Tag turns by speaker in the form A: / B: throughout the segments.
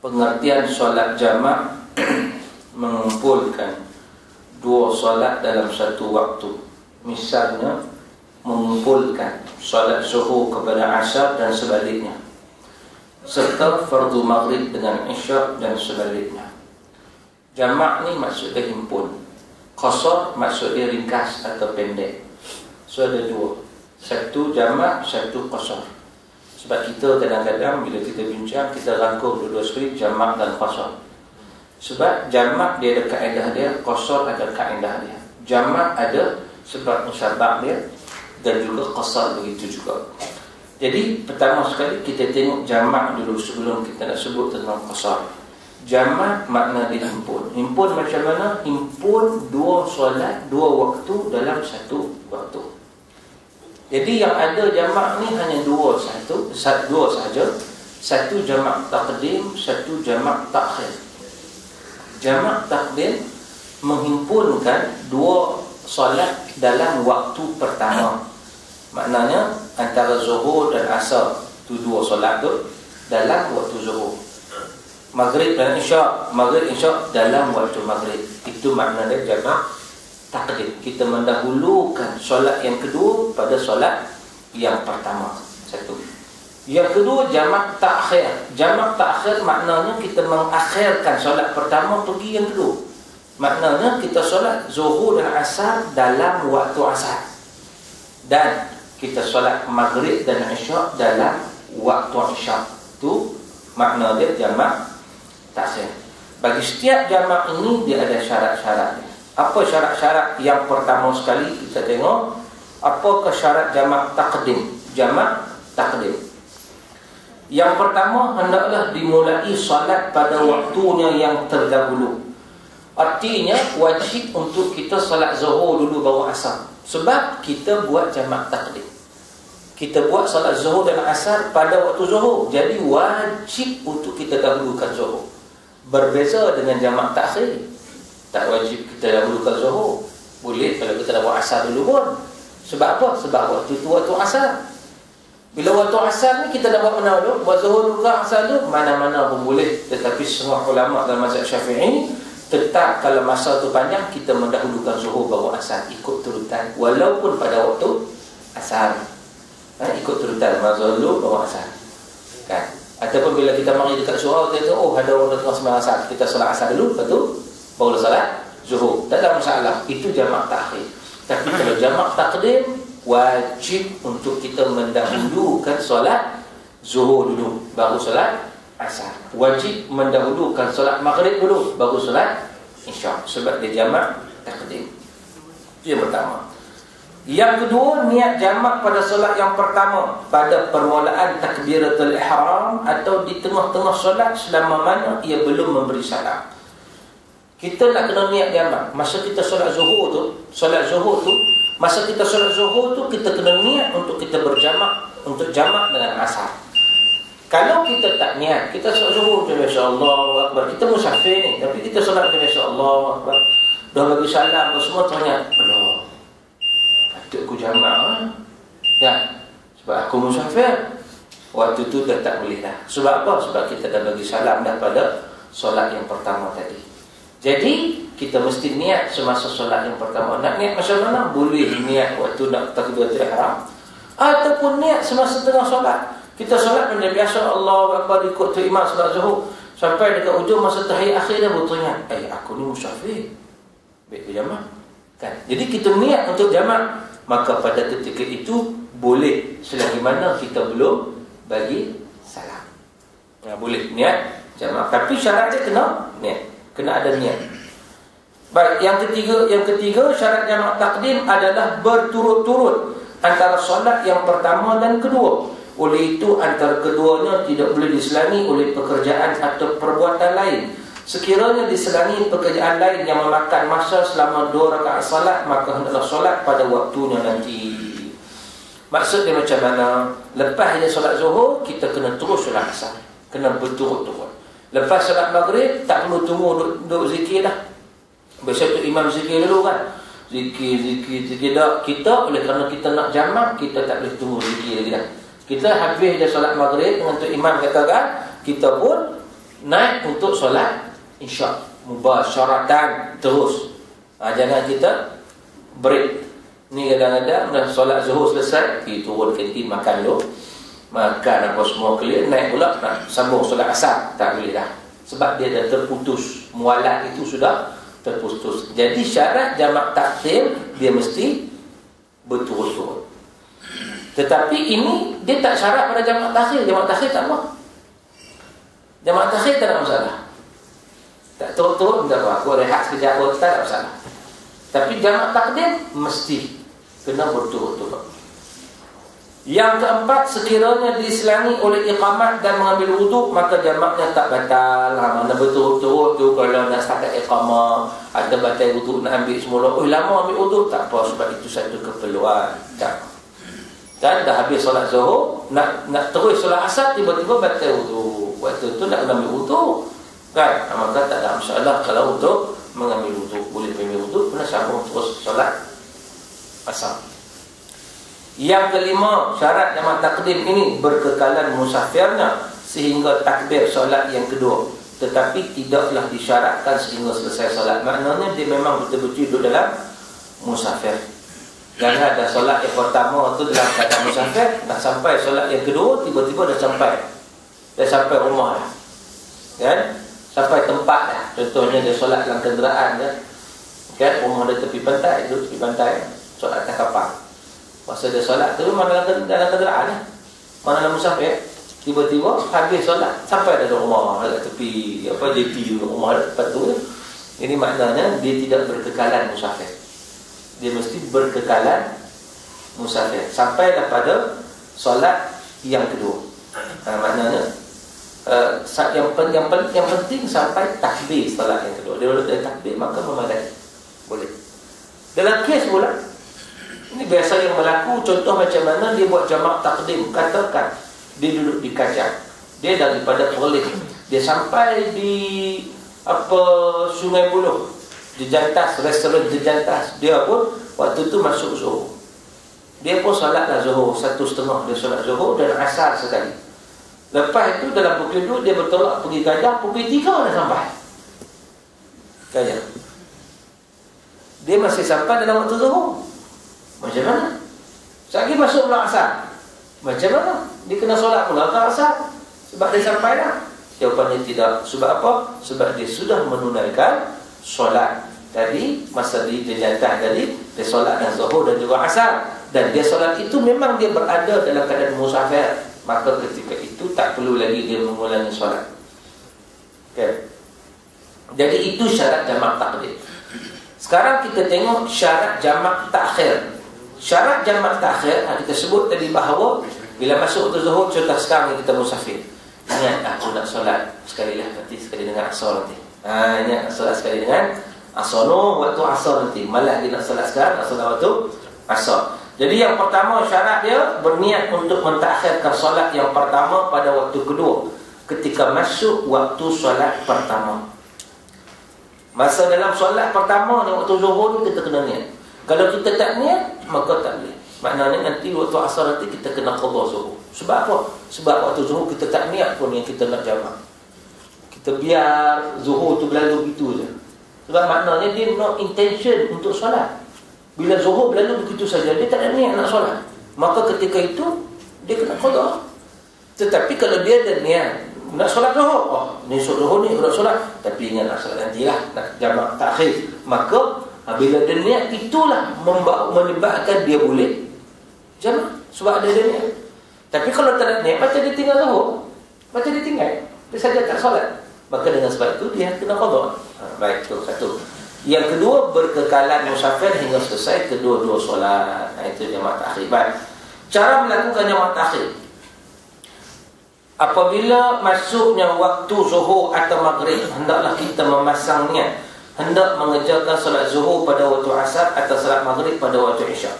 A: Pengertian solat jamak mengumpulkan dua solat dalam satu waktu. Misalnya mengumpulkan solat zuhur kepada asar dan sebaliknya, serta fardu maghrib dengan isyak dan sebaliknya. Jamak ni maksudnya himpun. Qasar maksudnya ringkas atau pendek. So ada dua, satu jamak, satu qasar. Sebab kita kadang-kadang bila kita bincang, kita rangkum dua-dua sekali, jamak dan qasar. Sebab jamak dia ada kaedah dia, qasar ada kaedah dia. Jamak ada sebab musyabak dia, dan juga qasar begitu juga. Jadi pertama sekali kita tengok jamak dulu sebelum kita nak sebut tentang qasar. Jamak makna dia himpun. Himpun macam mana? Himpun dua solat, dua waktu dalam satu waktu. Jadi yang ada jamak ni hanya dua sahaja. Satu jamak taqdim, satu jamak takhir. Jamak taqdim menghimpunkan dua solat dalam waktu pertama. Maknanya antara zuhur dan asar tu dua solat tu dalam waktu zuhur. Maghrib dan isyak, maghrib isyak dalam waktu maghrib. Itu maknanya jamak takdim. Kita mendahulukan solat yang kedua pada solat yang pertama. Satu. Yang kedua jamak takhir. Jamak takhir maknanya kita mengakhirkan solat pertama pergi yang kedua. Maknanya kita solat zuhur dan asar dalam waktu asar, dan kita solat maghrib dan isyak dalam waktu isyak. Itu makna dia jamak takhir. Bagi setiap jamak ini dia ada syarat-syaratnya. Apa syarat-syarat? Yang pertama sekali kita tengok apakah syarat jamak taqdim. Jamak taqdim, yang pertama, hendaklah dimulai salat pada waktunya yang terdahulu. Artinya wajib untuk kita salat zuhur dulu baru asar. Sebab kita buat jamak taqdim, kita buat salat zuhur dan asar pada waktu zuhur. Jadi wajib untuk kita dahulukan zuhur. Berbeza dengan jamak takhir, tak wajib kita dahulukan zuhur. Boleh kalau kita dah buat asar dulu pun. Sebab apa? Sebab waktu tu waktu asar. Bila waktu asar ni kita dah buat mana dulu? Buat zuhur dulu ke asar dulu? Mana-mana pun boleh. Tetapi semua ulama dalam mazhab Syafi'i tetap kalau masa tu panjang, kita mendahulukan zuhur baru asar, ikut turutan. Walaupun pada waktu asar, ikut turutan, mazhab dulu baru asar, kan? Ataupun bila kita mari dekat surau, kita oh ada orang tengah sembahyang asar, kita solat asar dulu, lepas tu baru solat zuhur. Tak ada masalah. Itu jamak takhir. Tapi kalau jamak taqdim, wajib untuk kita mendahulukan solat zuhur dulu baru solat asar. Wajib mendahulukan solat maghrib dulu baru solat isyak. Sebab dia jamak taqdim. Itu yang pertama. Yang kedua, niat jamak pada solat yang pertama pada permulaan takbiratul ihram atau di tengah-tengah solat selama mana ia belum memberi salam. Kita nak kena niat jamak. Masa kita solat zuhur tu, masa kita solat zuhur tu, kita kena niat untuk kita berjamak, untuk jamak dengan asar. Kalau kita tak niat, kita solat zuhur macam biasa, Allahu Akbar, kita musafir ni, tapi kita solat macam biasa, Allahu Akbar, dah bagi salam, semua tanya, aduh, patut aku jamak ya, sebab aku musafir. Waktu tu dah tak boleh dah. Sebab apa? Sebab kita dah bagi salam dah pada solat yang pertama tadi. Jadi kita mesti niat semasa solat yang pertama. Nak niat macam mana? Boleh niat waktu nak takbiratul ihram, ataupun niat semasa tengah solat. Kita solat macam biasa, Allahu Akbar, ikut tu imam solat zuhur, sampai dekat ujung masa tahiyat akhir dah bertanya, aku ni musafir, baik ke jamak, kan? Jadi kita niat untuk jamak. Maka pada ketika itu boleh, selagi mana kita belum bagi salam, boleh niat jamak. Tapi syarat dia kena niat, kena ada niat. Baik, yang ketiga syarat jamak takdim adalah berturut-turut antara solat yang pertama dan kedua. Oleh itu antara keduanya tidak boleh diselangi oleh pekerjaan atau perbuatan lain. Sekiranya diselangi pekerjaan lain yang memakan masa selama 2 rakaat salat, maka hendaklah solat pada waktunya nanti. Maksud dia macam mana? Lepas dia solat zuhur, kita kena terus solat asar, kena berturut-turut. Lepas solat maghrib, tak perlu tunggu duduk zikir dah. Biasa tu imam zikir dulu kan, zikir dah. Kita oleh kerana kita nak jamak, kita tak boleh tunggu zikir lagi dah. Kita habis dia solat maghrib dengan tu imam katakan, kita pun naik untuk solat isyak mubasyaratan terus. Jangan kita break. Ni kadang-kadang dah solat zuhur selesai, pergi turun kantin makan dulu, makan apa semua clear, naik pula nak sambung solat asar. Tak boleh dah, sebab dia dah terputus. Mualat itu sudah terputus. Jadi syarat jamak takdim dia mesti berturut-turut. Tetapi ini dia tak syarat pada jamak takhir. Jamak takhir tak apa. Jamak takhir tak ada masalah. Tak turut-turut tak apa. Aku rehat sekejap pun tak ada masalah. Tapi jamak takdim mesti kena berturut-turut. Yang keempat, sekiranya diselangi oleh iqamat dan mengambil wuduk, maka jamaknya tak batal. Mana berturut-turut tu, kalau nak start iqamah atau batal wuduk nak ambil semula, lama ambil wuduk, tak apa, sebab itu satu keperluan. Tak. Dan dah habis solat zuhur, nak terus solat asar, tiba-tiba batal wuduk. Waktu tu nak ambil wuduk, kan? Maka tak ada masalah kalau untuk mengambil wuduk. Boleh ambil wuduk, kena sambung terus solat asar. Yang kelima, syarat jamak takdim ini berkekalan musafirnya sehingga takbir solat yang kedua, tetapi tidaklah disyaratkan sehingga selesai solat. Maknanya dia memang betul-betul duduk dalam musafir. Jangan ada solat yang pertama tu dalam keadaan musafir, nak sampai solat yang kedua tiba-tiba dah sampai rumah dah, kan? Sampai tempat dah. Contohnya dia solat dalam kenderaan kan, rumah dia tepi pantai, duduk tepi pantai, solat atas kapal. Masa dia solat tu mana dalam kenderaan, mana dalam musafir, tiba-tiba habis solat sampai dah rumah dekat tepi JP rumah dia tempat tu. Ini maknanya dia tidak berkekalan musafir. Dia mesti berkekalan musafir sampai pada solat yang kedua. Maknanya yang penting sampai takbir solat yang kedua. Dia dari takbir maka memadai. Boleh. Dalam kes pula, ini biasa yang berlaku, contoh macam mana dia buat jamak takdim. Katakan dia duduk di Kajang, dia daripada Perlis, dia sampai di Sungai Buloh, di Jantas, restoran di Jantas. Dia pun waktu tu masuk zuhur, dia pun solatlah zuhur 1:30. Dia solat zuhur dan asar sekali. Lepas itu dalam pukul 2 dia bertolak pergi Kajang, pukul 3 dah sampai Kajang. Dia masih sampai dalam waktu zuhur. Macam mana? Sekali masuk pula asar, macam mana? Dia kena solat pula ke asar sebab dia sampai dah? Jawapannya tidak. Sebab apa? Sebab dia sudah menunaikan solat tadi, masa dia jatah tadi, dia solat dan zuhur dan juga asar. Dan dia solat itu memang dia berada dalam keadaan musafir, maka ketika itu tak perlu lagi dia mengulangi solat. Okay. Jadi itu syarat jamak takdim. Sekarang kita tengok syarat jamak takhir. Syarat jamak takhir, kita sebut tadi bahawa bila masuk waktu zuhur, contoh sekarang kita musafir, ingat aku nak solat sekali lah nanti, sekali dengan asar nanti. Ingat solat sekali dengan asar, waktu asar nanti. Malah dia nak solat sekarang, nak solat waktu asar. Jadi yang pertama syarat dia berniat untuk mentakhirkan solat yang pertama pada waktu kedua ketika masuk waktu solat pertama. Masa dalam solat pertama ni waktu zuhur ni kita kena niat. Kalau kita tak niat, maka tak boleh. Maknanya nanti waktu asar nanti kita kena qadha zuhur. Sebab apa? Sebab waktu zuhur kita tak niat pun yang kita nak jamak. Kita biar zuhur tu berlalu begitu je. Sebab maknanya dia no intention untuk solat. Bila zuhur berlalu begitu saja, dia tak ada niat nak solat, maka ketika itu dia kena qadha. Tetapi kalau dia ada niat nak solat zuhur, ni zuhur ni nak solat, tapi ingat nak solat nantilah, nak jamak takhir, maka bila dia niat, itulah menyebabkan dia boleh jamak, sebab ada niat. Tapi kalau tak ada niat, macam dia tinggal zuhur, macam dia tinggal, dia saja tak solat, maka dengan sebab itu dia kena qadha. Baik, itu satu. Yang kedua, berkekalan musafir hingga selesai kedua-dua solat. Itu jamak takhir. Baik. Cara melakukan jamak takhir, apabila masuknya waktu zuhur atau maghrib, hendaklah kita memasang niat hendak mengerjakan solat zuhur pada waktu asar atau solat maghrib pada waktu isyak.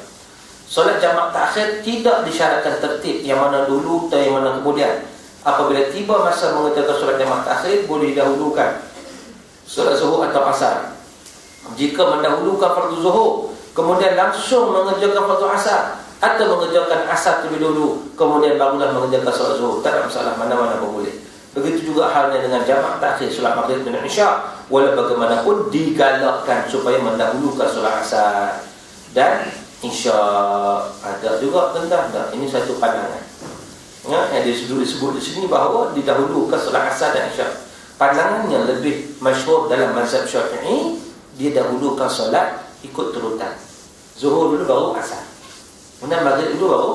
A: Solat jamak takhir tidak disyaratkan tertib yang mana dulu atau yang mana kemudian. Apabila tiba masa mengerjakan solat jamak takhir, boleh dahulukan solat zuhur atau asar. Jika mendahulukan fardu zuhur, kemudian langsung mengerjakan fardu asar, atau mengerjakan asar terlebih dahulu, kemudian barulah mengerjakan solat zuhur, tak ada masalah, mana-mana pun boleh. Begitu juga halnya dengan jamak takhir solat maghrib dan isyak. Walau bagaimanapun digalakkan supaya mendahulukan solat asar dan isyak. Ada juga tentang ini satu pandangan. Ya, yang disebut di sini bahawa didahulukan solat asar dan isyak. Pandangan yang lebih masyhur dalam mazhab Syafi'i, dia dahulukan solat ikut turutan. Zuhur dulu baru asar. Kemudian maghrib dulu baru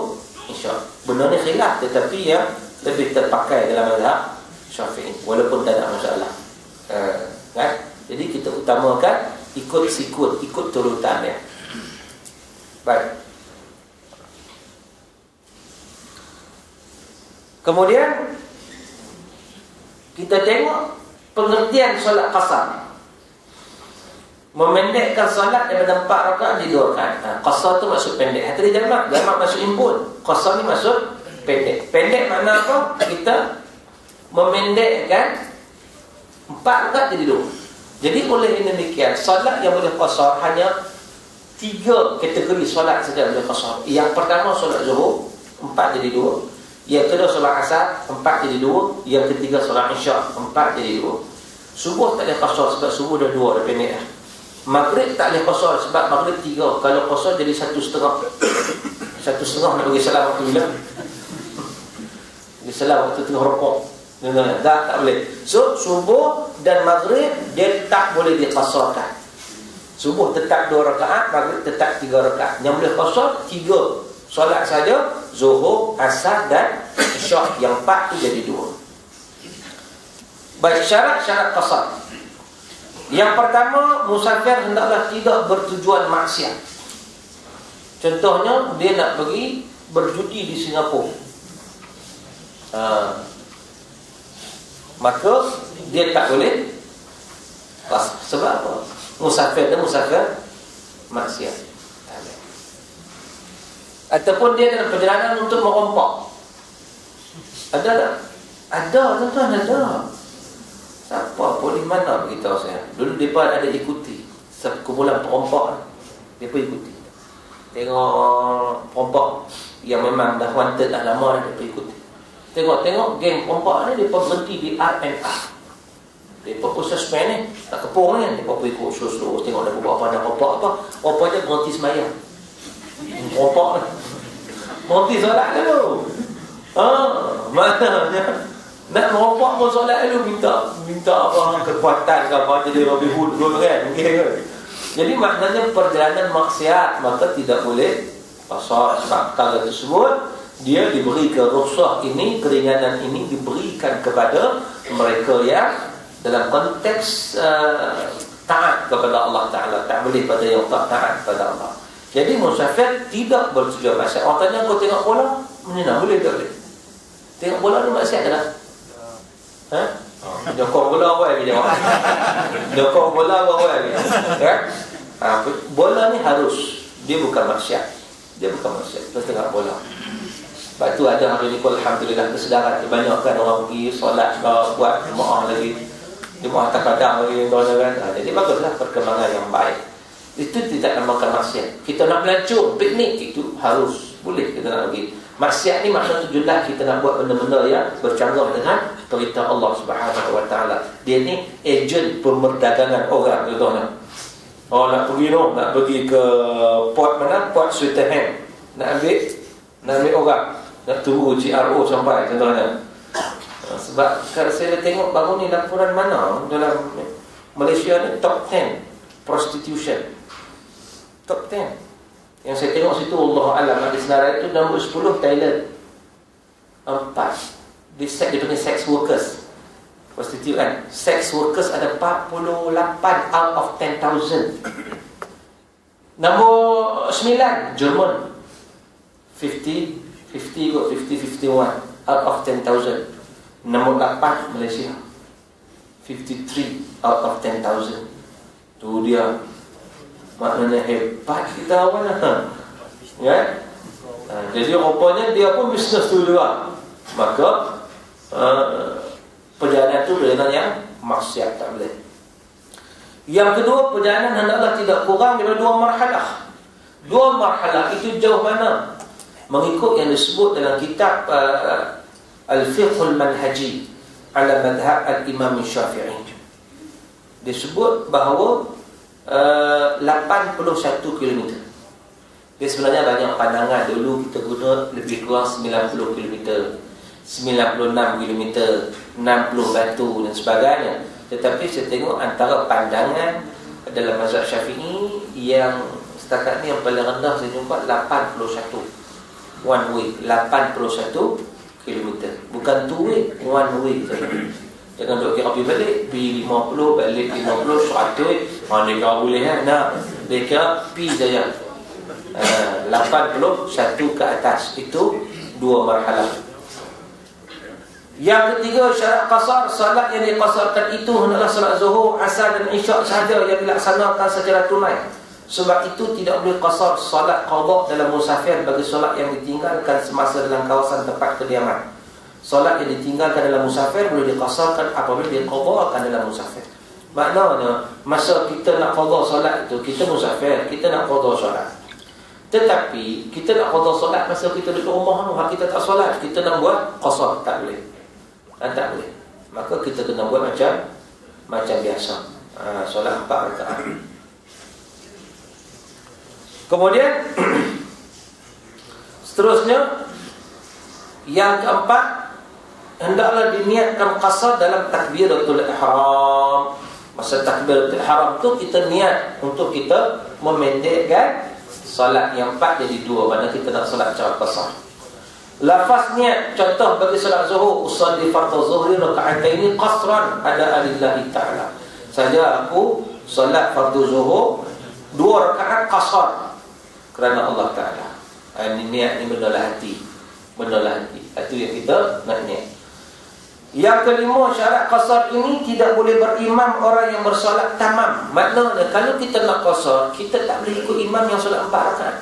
A: isyak. Benda ni khilaf, tetapi yang lebih terpakai dalam mazhab Syafi'i walaupun tak ada masalah. Kan? Jadi kita utamakan ikut turutan dia. Baik. Kemudian kita tengok pengertian solat qasar. Memendekkan solat daripada 4 rakaat jadi 2 rakaat. Qasar tu maksud pendek. Tadi jamak maksud impun. Qasar ni maksud pendek. Pendek makna apa? Kita memendekkan 4 rakaat jadi 2. Jadi oleh demikian, solat yang boleh qasar hanya 3 kategori solat saja boleh qasar. Yang pertama solat zuhur 4 jadi 2. Yang kedua solat asar 4 jadi 2. Yang ketiga solat isyak 4 jadi 2. Subuh tak boleh qasar sebab subuh dah 2 dah pendek dah. Maghrib tak boleh qasar sebab maghrib 3. Kalau qasar jadi 1,5. 1,5 nak bagi salam waktu bila? Bagi salam waktu tengah rokok. Tak boleh. So subuh dan maghrib dia tak boleh diqasarkan. Subuh tetap 2 rakaat, maghrib tetap 3 rakaat. Yang boleh qasar 3 solat saja, zuhur, asar dan isyak. Yang 4 tu jadi 2. Baik, syarat-syarat qasar. Yang pertama, musafir hendaklah tidak bertujuan maksiat. Contohnya, dia nak pergi berjudi di Singapura. Maka dia tak boleh qasar. Sebab apa? Musafir maksiat. Ataupun dia dalam perjalanan untuk merompak. Ada tak? Ada, tuan-tuan, ada. Siapa? Polis mana beritahu saya? Dulu mereka ada ikuti sekumpulan perompak. Mereka ikuti. Tengok perompak yang memang dah wanted dah lama dah, mereka ikuti. Tengok geng perompak ni, mereka berhenti di R&R. Mereka pun suspend ni, tak kepung ni. Mereka pun ikut slow-slow. Tengok dah buat apa, dah perompak apa. Perompak je berhenti semayang. Perompak ni berhenti solat dulu. Maknanya nak merompak pun solat dulu, minta apa kekuatan ke apa, jadi Robin Hood dulu kan, mungkin. Jadi maknanya perjalanan maksiat maka tidak boleh qasar. Sebab perkara tersebut dia diberi rukhsah ini, keringanan ini diberikan kepada mereka yang dalam konteks taat kepada Allah Ta'ala. Tak boleh pada yang tak taat kepada Allah. Jadi musafir tidak bertujuan maksiat. Orang tanya, kau tengok bola menyenang, boleh tak boleh? Tengok bola ni maksiat ke tak? Jokong bola apa lagi jawab? Jokong bola apa lagi? Bola ni harus, dia bukan maksiat. Dia bukan maksiat. Kita tengok bola. Sebab tu ada hari ni, alhamdulillah, kesedaran kebanyakan orang pergi solat, buat jemaah lagi, jemaah takadang lagi, kan? Jadi baguslah perkembangan yang baik. Itu tidak namakan maksiat. Kita nak melancong, piknik, itu harus, boleh kita nak pergi. Maksiat ni maksud tujuanlah kita nak buat benda-benda yang bercanggah dengan perintah Allah Subhanahu Wa Taala. Dia ni ejen pemerdagangan orang, contohnya. Oh, nak pergi nak pergi ke port mana? Port Swettenham. Nak ambil orang, nak tunggu GRO sampai, contohnya. Sebab kalau saya tengok baru ni laporan mana dalam Malaysia ni top 10 prostitution. Top 10. Yang saya tengok situ, Allah Alam, di senarai itu nombor 10 Thailand. 4 dia panggil sex workers, prostitution. Sex workers ada 48 out of 10,000. Nombor 9 Jerman, 51 out of 10,000. Nombor 8 Malaysia, 53 out of 10,000. Tu dia. Maknanya hebat kita awal lah. Ya? Jadi rupanya dia pun bisnes tu juga. Maka perjalanan tu perjalanan yang maksiat, tak boleh. Yang kedua, perjalanan hendaklah tidak kurang daripada 2 marhalah. 2 marhalah itu jauh mana? Mengikut yang disebut dalam kitab Al-Fiqhul Manhaji, ala madhab al-Imam Syafi'i. Disebut bahawa 81 km. Dia sebenarnya banyak pandangan. Dulu kita guna lebih kurang 90 km, 96 km, 60 batu dan sebagainya. Tetapi saya tengok antara pandangan dalam mazhab Syafi'i yang setakat ni yang paling rendah saya jumpa 81 one way, 81 km. Bukan two way, one way saja. Jangan duk kira pergi balik, pergi 50, balik 50, 100. Dia kira boleh nak. Dia kira pi saja. 81 ke atas. Itu 2 marhalah. Yang ketiga, syarat qasar. Salat yang diqasarkan itu hendaklah salat zuhur, asar dan isyak sahaja yang dilaksanakan secara tunai. Sebab itu tidak boleh qasar salat qada dalam musafir bagi salat yang ditinggalkan semasa dalam kawasan tempat kediaman. Solat yang ditinggalkan dalam musafir boleh diqasarkan apabila diqadhakan dalam musafir. Maknanya masa kita nak qadha solat itu, kita musafir, kita nak qadha solat. Tetapi kita nak qadha solat masa kita duduk rumah tu, kita tak solat, kita nak buat qasar, tak boleh. Tak boleh. Maka kita kena buat macam biasa. Solat 4 rakaat. Kemudian seterusnya yang keempat, hendaklah diniatkan qasar dalam takbiratul ihram. Masa takbiratul ihram tu kita niat untuk kita memendekkan solat yang 4 jadi 2. Mana kita nak solat secara qasar. Lafaz niat, contoh bagi solat zuhur, usalli fardhu zuhri raka'ataini qasran ala alillahi ta'ala. Saja aku solat fardhu zuhur 2 rakaat qasar kerana Allah Ta'ala. Ini niat ni benalah hati. Benalah hati. Itu yang kita nak niat. Yang kelima, syarat qasar ini tidak boleh berimam orang yang bersolat tamam. Maknanya kalau kita nak qasar, kita tak boleh ikut imam yang solat 4 rakaat.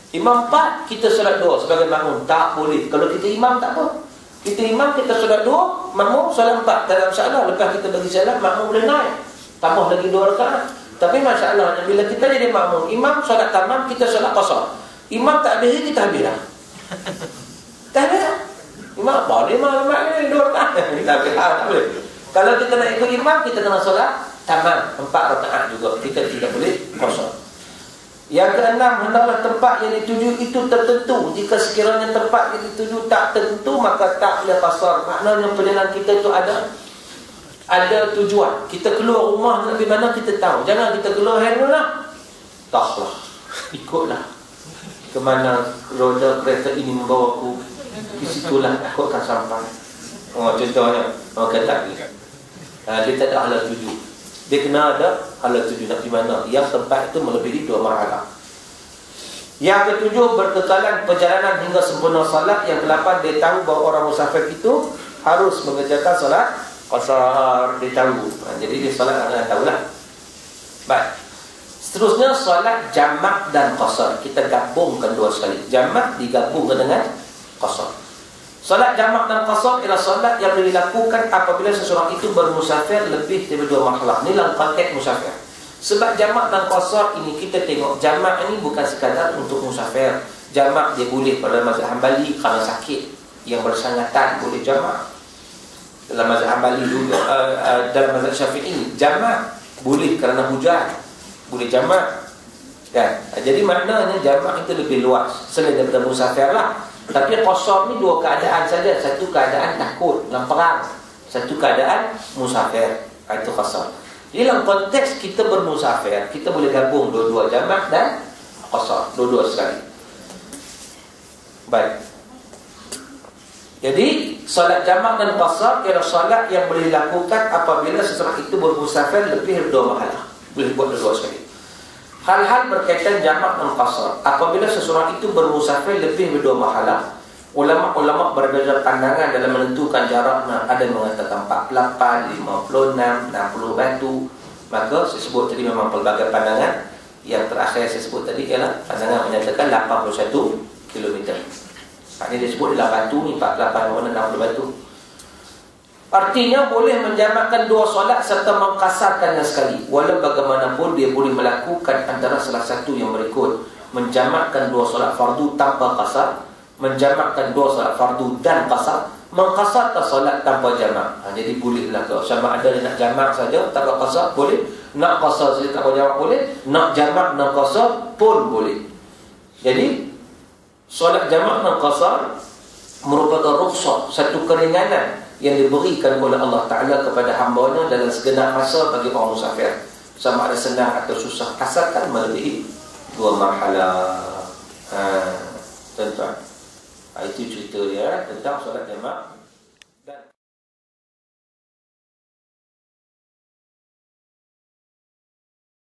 A: Imam 4, kita solat 2 sebagai makmum. Tak boleh. Kalau kita imam tak apa. Kita imam, kita solat 2, makmum solat 4. Tak ada masalah. Lepas kita bagi salam, makmum boleh naik. Tambah lagi 2 rakaat. Tapi masalahnya bila kita jadi makmum, imam solat tamam, kita solat qasar. Imam tak habis, kita habis dah. Tak habis. Imam apa? Imam ni 2 rakaat. Tak boleh. Kalau kita nak ikut imam, kita kena solat tamam 4 rakaat juga. Kita tidak boleh qasar. Yang keenam, hendaklah tempat yang dituju itu tertentu. Jika sekiranya tempat yang dituju tak tertentu, maka tak boleh qasar. Maknanya perjalanan kita itu ada tujuan. Kita keluar rumah nak pergi mana kita tahu. Jangan kita keluar hari lah. Taklah. Ikutlah. Ke mana roda kereta ini membawaku, di situlah aku akan sampai. Contohnya, orang kata dia tak ada halal tuju. Dia kena ada halal tuju nak pergi mana. Yang tempat itu melebihi 2 marhalah. Yang ketujuh, berkekalan perjalanan hingga sempurna salat. Yang ke-8, dia tahu bahawa orang musafir itu harus mengerjakan salat qasar. Dia tahu. Jadi dia salat akan tahulah. Baik. Seterusnya salat jamak dan qasar. Kita gabungkan 2 sekali. Jamak digabungkan dengan qasar. Salat jamak dan qasar ialah salat yang dilakukan apabila seseorang itu bermusafir lebih dari 2 marhalah. Ini dalam konteks musafir. Sebab jamak dan qasar ini kita tengok, jamak ini bukan sekadar untuk musafir. Jamak dia boleh pada mazhab Hambali kerana sakit yang bersangatan boleh jamak. Dalam mazhab Hambali juga, dalam mazhab Syafi'i jamak boleh kerana hujan, boleh jamak kan. Jadi maknanya jamak itu lebih luas selain daripada musafir lah. Tapi qasar ni 2 keadaan saja. Satu keadaan takut dalam perang, satu keadaan musafir. Itu qasar. Jadi dalam konteks kita bermusafir, kita boleh gabung dua-dua, jamak dan qasar, dua-dua sekali. Baik. Jadi solat jamak dan qasar ialah solat yang boleh dilakukan apabila seseorang itu bermusafir lebih dari 2 marhalah. Boleh buat dua sekali. Hal-hal berkaitan jamak dan qasar, apabila seseorang itu bermusafir lebih dari 2 marhalah, ulama-ulama berbeza pandangan dalam menentukan jaraknya. Ada yang mengatakan 48, 56, 60 batu. Maka saya sebut tadi memang pelbagai pandangan. Yang terakhir saya sebut tadi ialah pandangan menyatakan 81 km. Ini dia sebut 8 batu ni, 48 mana 60 batu. Artinya boleh menjamakkan 2 solat serta mengqasarkannya sekali. Walau bagaimanapun dia boleh melakukan antara salah satu yang berikut: menjamakkan 2 solat fardu tanpa qasar, menjamakkan 2 solat fardu dan qasar, mengqasar ke solat tanpa jamak. Jadi bolehlah ke. Sama ada nak jamak saja tanpa qasar boleh, nak qasar saja tanpa jamak boleh, nak jamak nak qasar pun boleh. Jadi solat jamak dan qasar merupakan rukhsah, satu keringanan yang diberikan oleh Allah Ta'ala kepada hamba-Nya dalam segenap masa bagi orang musafir. Sama ada senang atau susah, asalkan melebihi 2 marhalah. Tuan-tuan, itu cerita dia tentang solat jamak.